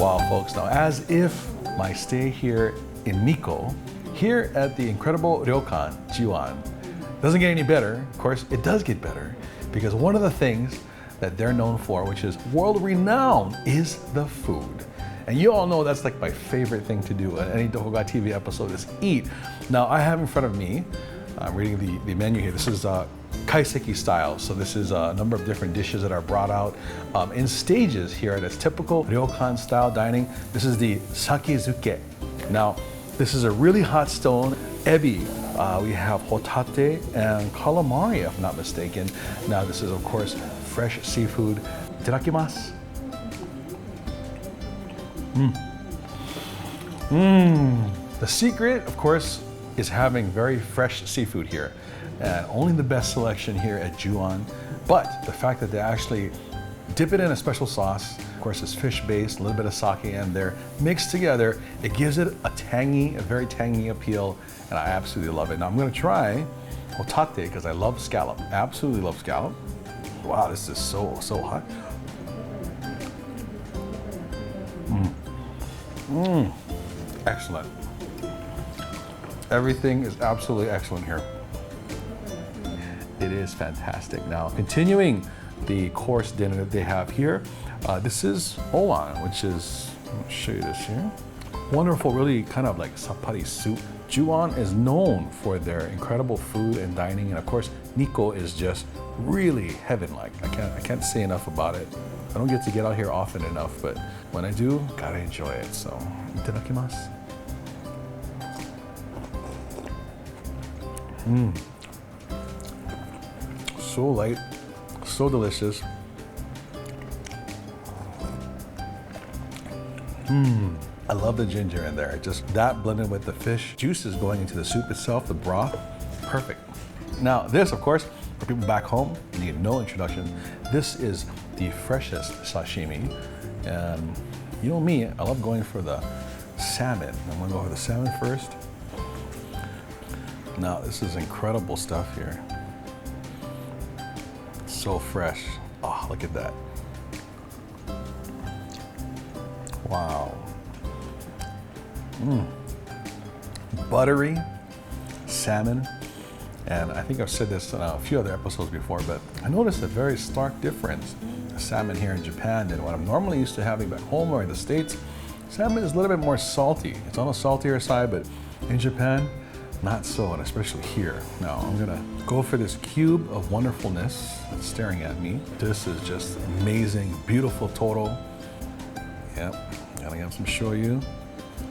Wow, folks, now as if my stay here in Nikko, here at the incredible Ryokan Jyuan, doesn't get any better. Of course, it does get better because one of the things that they're known for, which is world renowned, is the food. And you all know that's like my favorite thing to do at any Doko TV episode is eat. Now I have in front of me, I'm reading the menu here. This is kaiseki style. So this is a number of different dishes that are brought out in stages here. That's typical ryokan style dining. This is the sakizuke. Now, this is a really hot stone ebi. We have hotate and calamari, if I'm not mistaken. Now, this is, of course, fresh seafood. Itadakimasu. The secret, of course, is having very fresh seafood here. And only the best selection here at Jyuan. But the fact that they actually dip it in a special sauce, of course it's fish-based, a little bit of sake in there, mixed together, it gives it a very tangy appeal, and I absolutely love it. Now I'm gonna try hotate because I love scallop, absolutely love scallop. Wow, this is so hot. Excellent. Everything is absolutely excellent here. It is fantastic. Now, continuing the course dinner that they have here, this is owan, which is, let me show you this here. Wonderful, really kind of like sappari soup. Jyuan is known for their incredible food and dining, and of course, Nikko is just really heaven-like. I can't say enough about it. I don't get to get out here often enough, but when I do, gotta enjoy it. So, itadakimasu. So light, so delicious. I love the ginger in there. Just that blended with the fish juices going into the soup itself, the broth, perfect. Now this, of course, for people back home, need no introduction. This is the freshest sashimi. And you know me, I love going for the salmon. I'm gonna go for the salmon first. Now this is incredible stuff here. So fresh. Oh, look at that. Wow. Buttery salmon. And I think I've said this in a few other episodes before, but I noticed a very stark difference. Salmon here in Japan than what I'm normally used to having back home or in the States. Salmon is a little bit more salty. It's on the saltier side, but in Japan, not so, and especially here. Now, I'm gonna go for this cube of wonderfulness that's staring at me. This is just amazing, beautiful toro. Yep, gotta have some shoyu.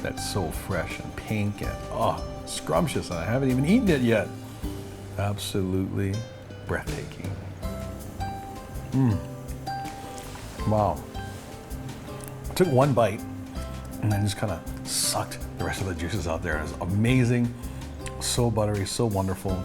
That's so fresh and pink and scrumptious, and I haven't even eaten it yet. Absolutely breathtaking. Wow. I took one bite and then just kind of sucked the rest of the juices out there. It's amazing. So buttery, so wonderful.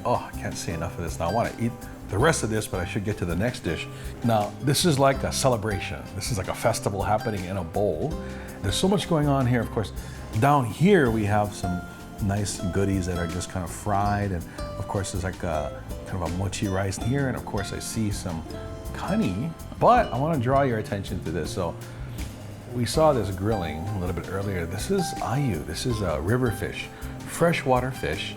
Oh, I can't say enough of this. Now I want to eat the rest of this, but I should get to the next dish. Now, this is like a celebration. This is like a festival happening in a bowl. There's so much going on here. Of course, down here we have some nice goodies that are just kind of fried. And of course, there's like a kind of a mochi rice here. And of course, I see some kani, but I want to draw your attention to this. So we saw this grilling a little bit earlier. This is aihue. This is a river fish, freshwater fish.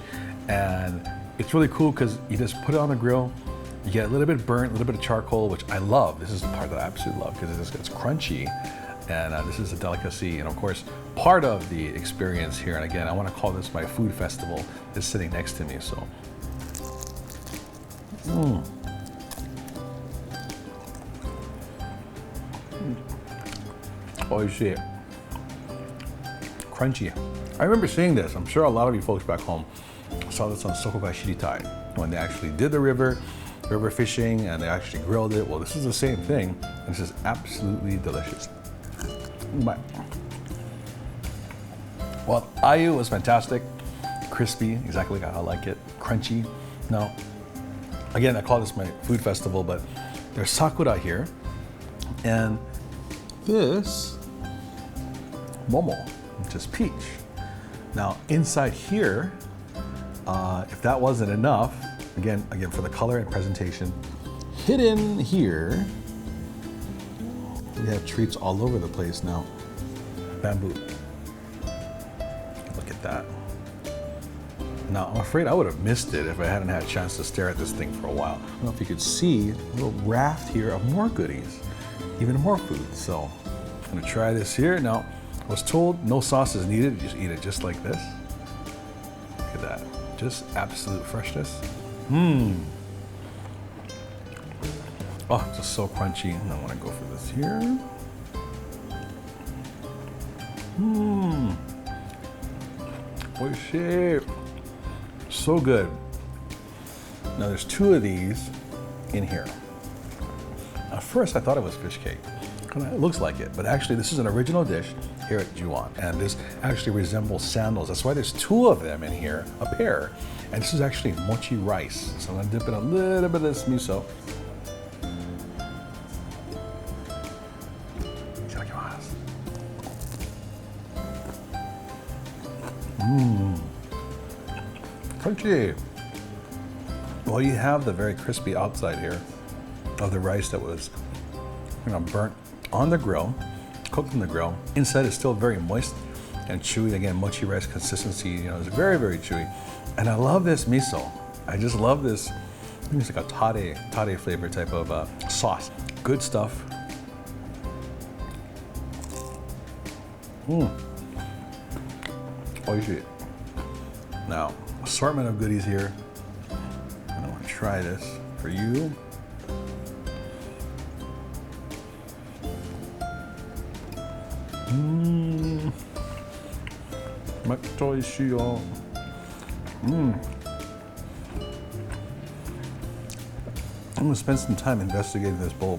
And it's really cool because you just put it on the grill. You get a little bit burnt, a little bit of charcoal, which I love. This is the part that I absolutely love because it's crunchy. And this is a delicacy. And of course, part of the experience here, and again, I want to call this my food festival, is sitting next to me, so. Oishii. Crunchy. I remember seeing this. I'm sure a lot of you folks back home saw this on Sokogai Shiritai when they actually did the river fishing and they actually grilled it. Well, this is the same thing. And this is absolutely delicious. Bye. Well, aihue was fantastic. Crispy, exactly how I like it. Crunchy. Now, again, I call this my food festival, but there's sakura here. And this momo, which is peach. Now, inside here, if that wasn't enough, again for the color and presentation, hidden here We have treats all over the place now. Bamboo. Look at that. Now, I'm afraid I would have missed it if I hadn't had a chance to stare at this thing for a while. I don't know if you could see a little raft here of more goodies, even more food. So I'm gonna try this here. Now, I was told no sauce is needed, you just eat it just like this. Look at that, just absolute freshness. Oh, just so crunchy. And I wanna go for this here. Oishii. So good. Now there's two of these in here. At first I thought it was fish cake. It looks like it, but actually this is an original dish here at Jyuan, and this actually resembles sandals. That's why there's two of them in here, a pair. And this is actually mochi rice. So I'm gonna dip in a little bit of this miso. Crunchy. Well, you have the very crispy outside here of the rice that was, burnt on the grill, cooked in the grill. Inside is still very moist and chewy. Again, mochi rice consistency, it's very, very chewy. And I love this miso. I just love this. I think it's like a tare flavor type of sauce. Good stuff. Oishii. Now, assortment of goodies here. I want to try this for you. Oishii. I'm gonna spend some time investigating this bowl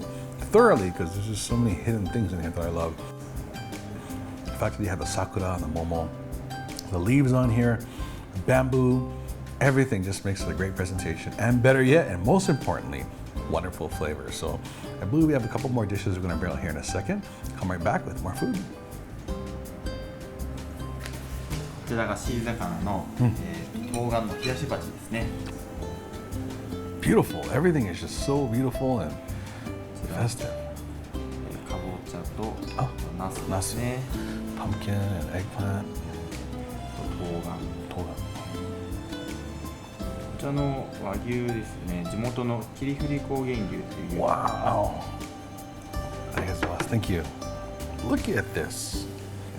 thoroughly because there's just so many hidden things in here that I love. The fact that you have the sakura and the momo, the leaves on here, the bamboo, everything just makes it a great presentation. And better yet, and most importantly, wonderful flavor. So I believe we have a couple more dishes we're gonna barrel here in a second. Come right back with more food. こちらがシー魚の冬瓜の冷やし鉢ですね。Beautiful. Everything is just so beautiful and festive. かぼちゃとナスですね。Pumpkin and eggplant. 冬瓜。こちらの和牛ですね。地元の霧降高原牛という。Wow. Thank you. Look at this.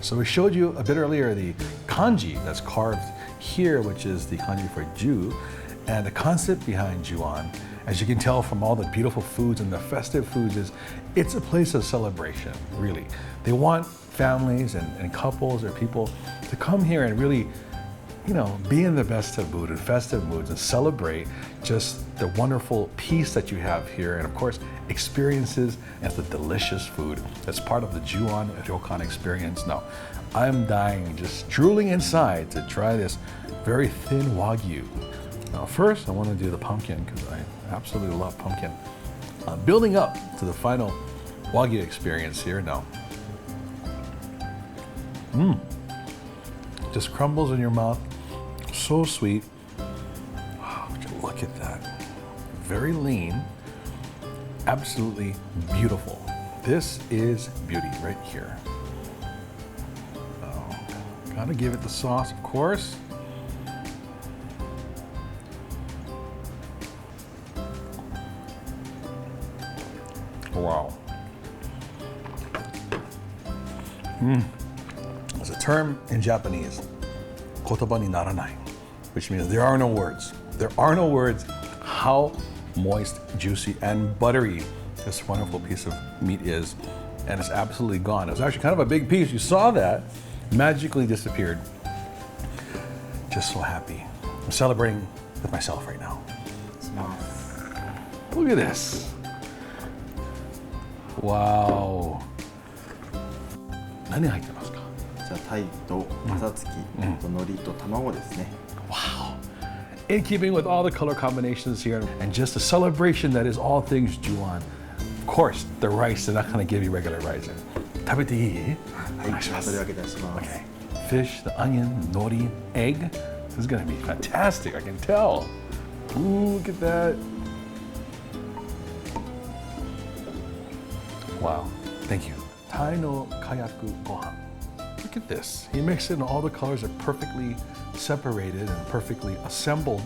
So we showed you a bit earlier the kanji that's carved here, which is the kanji for Ju, and the concept behind Jyuan, as you can tell from all the beautiful foods and the festive foods, is it's a place of celebration, really. They want families and couples or people to come here and really, be in the best of mood and festive moods and celebrate just the wonderful peace that you have here, and of course, experiences and the delicious food that's part of the Jyuan Ryokan experience. Now, I'm dying, just drooling inside to try this very thin wagyu. Now, first, I want to do the pumpkin because I absolutely love pumpkin. Building up to the final wagyu experience here now. Just crumbles in your mouth. So sweet. Wow, look at that. Very lean. Absolutely beautiful. This is beauty right here. Oh, gotta give it the sauce, of course. Wow. There's a term in Japanese, kotoba ni naranai, which means there are no words. There are no words how moist, juicy, and buttery this wonderful piece of meat is, and it's absolutely gone. It was actually kind of a big piece. You saw that, magically disappeared. Just so happy. I'm celebrating with myself right now. Look at this. Wow. 何入ってますか？じゃあタイと朝月と海苔と卵ですね。Wow. In keeping with all the color combinations here and just a celebration that is all things Jyuan. Of course, the rice, they're not going to give you regular rice. 食べていい？はい、それ分け出します。Okay. Fish, the onion, nori, egg. This is going to be fantastic, I can tell. Ooh, look at that. Wow. Thank you. Tai no kayaku gohan. Look at this. He mixed it and all the colors are perfectly separated and perfectly assembled.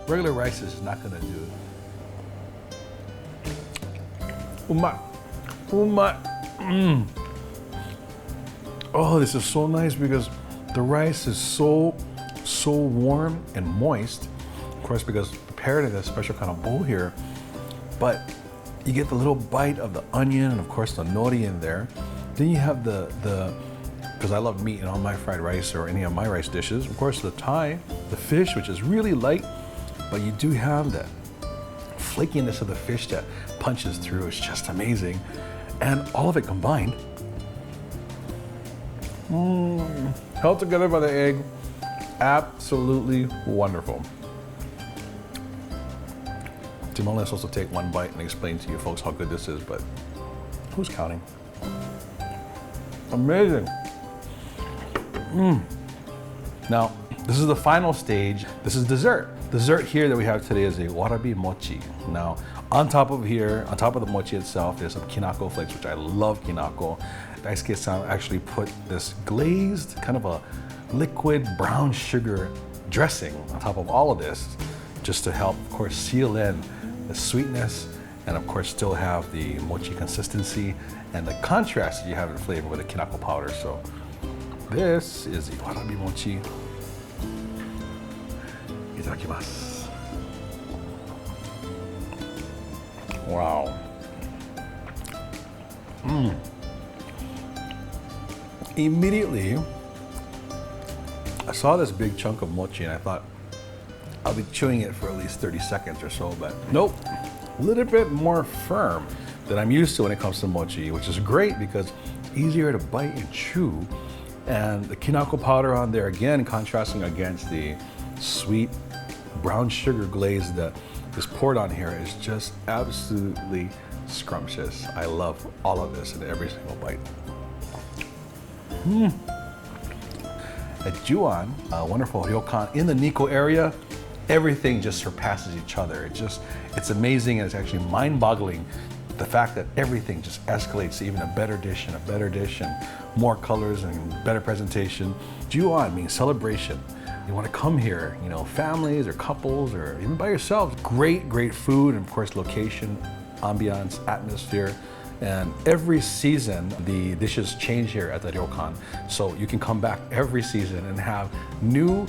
Regular rice is not gonna do it. Umai. Umai. Oh, this is so nice because the rice is so warm and moist. Of course, because prepared in a special kind of bowl here, but you get the little bite of the onion and of course the nori in there. Then you have because I love meat in all my fried rice or any of my rice dishes. Of course, the Thai, the fish, which is really light, but you do have that flakiness of the fish that punches through. It's just amazing. And all of it combined, held together by the egg, absolutely wonderful. Timon, let's also take one bite and explain to you folks how good this is, but who's counting? Amazing. Now, this is the final stage. This is dessert. Dessert here that we have today is a warabi mochi. Now, on top of the mochi itself, there's some kinako flakes, which I love kinako. Daisuke-san actually put this glazed, kind of a liquid brown sugar dressing on top of all of this, just to help, of course, seal in the sweetness and, of course, still have the mochi consistency and the contrast that you have in flavor with the kinako powder. So this is the warabi mochi. Itadakimasu. Wow. Immediately, I saw this big chunk of mochi and I thought I'll be chewing it for at least 30 seconds or so, but nope. A little bit more firm than I'm used to when it comes to mochi, which is great because easier to bite and chew. And the kinako powder on there, again, contrasting against the sweet brown sugar glaze that is poured on here, is just absolutely scrumptious. I love all of this in every single bite. At Jyuan, a wonderful ryokan in the Nikko area, everything just surpasses each other. It's amazing, and it's actually mind-boggling, the fact that everything just escalates to even a better dish and a better dish and more colors and better presentation. Jyuan means celebration. You want to come here, you know, families or couples or even by yourselves. Great, great food, and of course location, ambiance, atmosphere. And every season, the dishes change here at the ryokan. So you can come back every season and have new,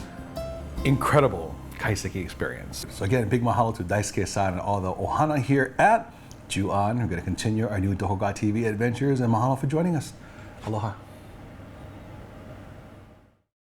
incredible kaiseki experience. So again, big mahalo to Daisuke-san and all the ohana here at Jyuan. We're going to continue our new Doko TV adventures, and mahalo for joining us. Aloha.